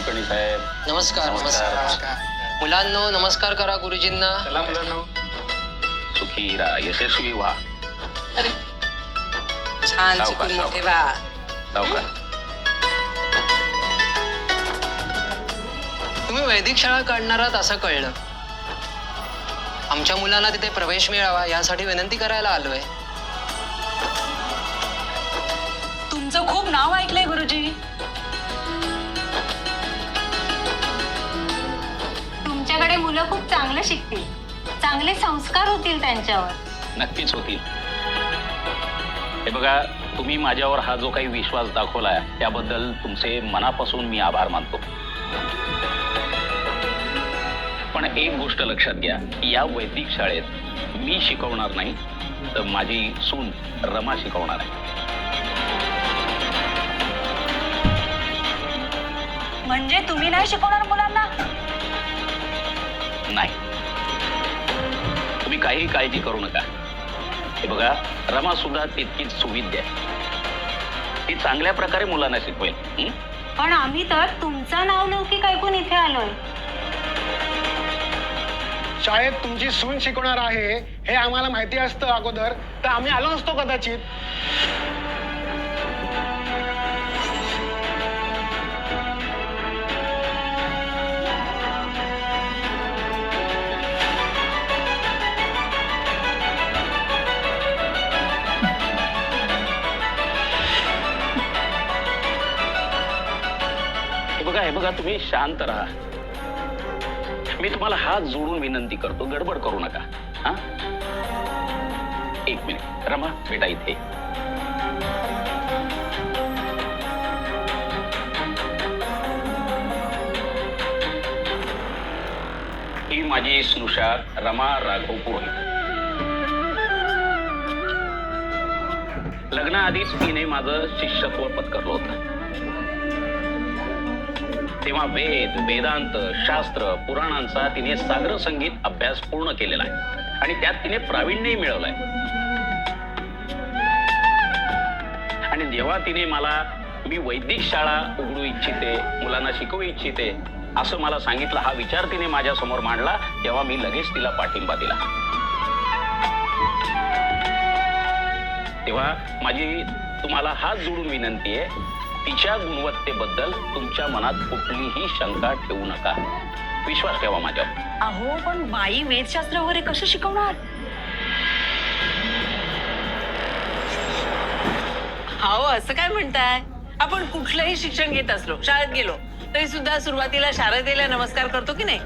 कुलकर्णी साहेब. नमस्कार. नमस्कार मुलांनो, नमस्कार करा गुरुजींना. चला मुलांनो, सुखी राहा, यशस्वी व्हा. अरे छान सावकाश, शिकून मोठे सावकाश. व्हा. जाऊ का? तुम्ही वैदिक शाळा काढणार आहात असं कळलं. आमच्या मुलांना तिथे प्रवेश मिळावा यासाठी विनंती करायला आलोय. तुमचं खूप नाव ऐकलंय गुरुजी. तुमच्याकडे मुलं खूप चांगलं शिकतील, चांगले संस्कार होतील त्यांच्यावर. नक्कीच होतील. हे बघा, तुम्ही माझ्यावर हा जो काही विश्वास दाखवलाय त्याबद्दल तुमचे मनापासून मी आभार मानतो. पण एक गोष्ट लक्षात घ्या, या वैदिक शाळेत मी शिकवणार नाही तर माझी सून रमा शिकवणार आहे. म्हणजे तुम्ही नाही शिकवणार मुलांना? नाही, तुम्ही काही काळजी करू नका. हे बघा, रमा सुद्धा तितकीच सुविद्य आहे. ती चांगल्या प्रकारे मुलांना शिकवेल. पण आम्ही तर तुमचं नाव लौकिक ऐकून इथे आलोय. शाळेत तुमची सून शिकवणार आहे हे आम्हाला माहिती असतं अगोदर तर आम्ही आलो नसतो कदाचित. हे बघा, तुम्ही शांत राहा. मी तुम्हाला हात जोडून विनंती करतो, गडबड करू नका. हा, एक मिनिट. रमा बेटा इथे. ही माझी स्नुषा रमा राघव पुरोहित. लग्नाआधीच तिने माझं शिष्यत्व पत्करलं होतं. तेव्हा वेद, वेदांत, शास्त्र, पुराणांचा तिने सागर संगीत अभ्यास पूर्ण केलेला आहे आणि त्यात तिने प्रावीण्यही मिळवलंय. आणि जेव्हा तिने मला मी वैदिक शाळा उघडू इच्छिते, मुलांना शिकवू इच्छिते असं मला सांगितलं, हा विचार तिने माझ्या समोर मांडला, तेव्हा मी लगेच तिला पाठिंबा दिला. तेव्हा माझी तुम्हाला हात जोडून विनंती आहे, तिच्या गुणवत्तेबद्दल तुमच्या मनात कुठलीही शंका ठेवू नका. विश्वास ठेवा माझ्यावर. अहो, पण बाई वेदशास्त्र वगैरे कसं शिकवणार? हो, असं काय म्हणताय? आपण कुठलंही शिक्षण घेत असलो, शाळेत गेलो तरी सुद्धा सुरुवातीला शारदेला नमस्कार करतो की नाही?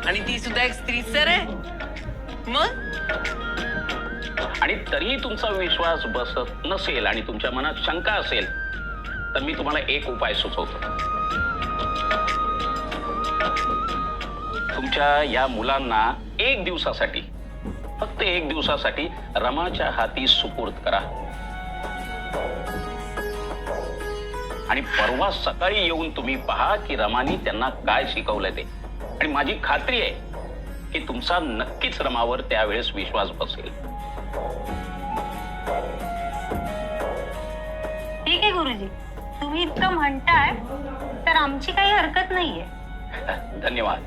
आणि ती सुद्धा एक स्त्रीच तर आहे. मग आणि तरीही तुमचा विश्वास बसत नसेल आणि तुमच्या मनात शंका असेल तर मी तुम्हाला एक उपाय सुचवतो. तुमच्या या मुलांना एक दिवसासाठी, फक्त एक दिवसासाठी रमाच्या हाती सुपूर्द करा आणि परवा सकाळी येऊन तुम्ही पहा की रमानी त्यांना काय शिकवलंय ते. आणि माझी खात्री आहे की तुमचा नक्कीच रमावर त्यावेळेस विश्वास बसेल. ठीक आहे गुरुजी, तुम्ही इतकं म्हणताय तर आमची काही हरकत नाहीये. धन्यवाद.